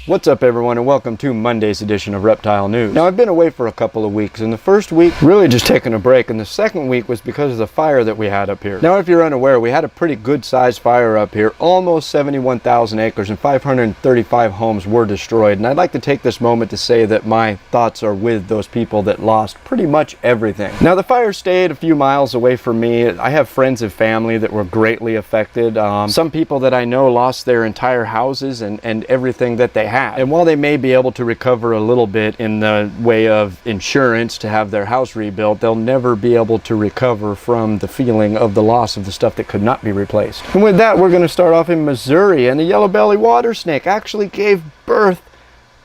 What's up everyone, and welcome to Monday's edition of Reptile News. Now I've been away for a couple of weeks, and the first week really just taking a break, and the second week was because of the fire that we had up here. Now if you're unaware, we had a pretty good sized fire up here. Almost 71,000 acres and 535 homes were destroyed, and I'd like to take this moment to say that my thoughts are with those people that lost pretty much everything. Now the fire stayed a few miles away from me. I have friends and family that were greatly affected. Some people that I know lost their entire houses and everything that they had. And while they may be able to recover a little bit in the way of insurance to have their house rebuilt, they'll never be able to recover from the feeling of the loss of the stuff that could not be replaced. And with that, we're going to start off in Missouri, and a yellow belly water snake actually gave birth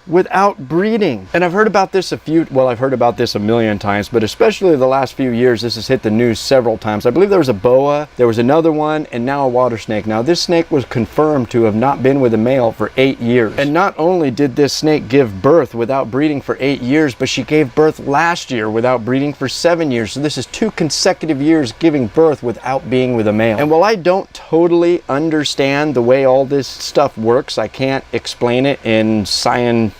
without breeding. And I've heard about this I've heard about this a million times, but especially the last few years, this has hit the news several times. I believe there was a boa, there was another one, and now a water snake. Now this snake was confirmed to have not been with a male for 8 years. And not only did this snake give birth without breeding for 8 years, but she gave birth last year without breeding for 7 years. So this is 2 consecutive years giving birth without being with a male. And while I don't totally understand the way all this stuff works, I can't explain it in scientific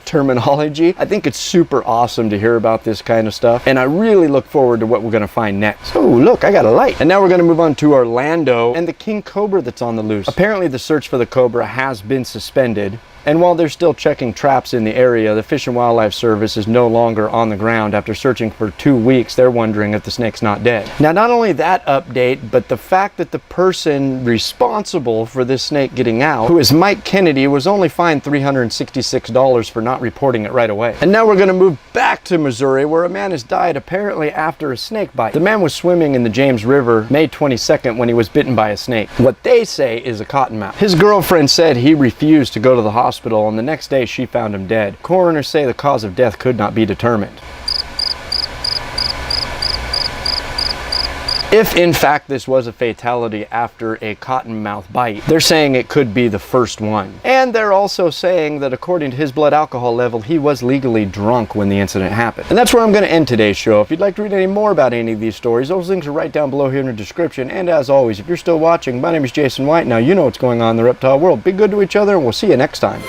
terminology, I think it's super awesome to hear about this kind of stuff, and I really look forward to what we're going to find next. Oh look, I got a light. And now we're going to move on to Orlando and the king cobra that's on the loose. Apparently the search for the cobra has been suspended, and while they're still checking traps in the area, the Fish and Wildlife Service is no longer on the ground. After searching for 2 weeks, they're wondering if the snake's not dead. Now, not only that update, but the fact that the person responsible for this snake getting out, who is Mike Kennedy, was only fined $366 for not reporting it right away. And now we're going to move back to Missouri, where a man has died apparently after a snake bite. The man was swimming in the James River May 22nd when he was bitten by a snake. What they say is a cottonmouth. His girlfriend said he refused to go to the hospital, and the next day she found him dead. Coroners say the cause of death could not be determined. If in fact this was a fatality after a cottonmouth bite, they're saying it could be the first one. And they're also saying that according to his blood alcohol level, he was legally drunk when the incident happened. And that's where I'm going to end today's show. If you'd like to read any more about any of these stories, those links are right down below here in the description. And as always, if you're still watching, my name is Jason White. Now you know what's going on in the reptile world. Be good to each other, and we'll see you next time.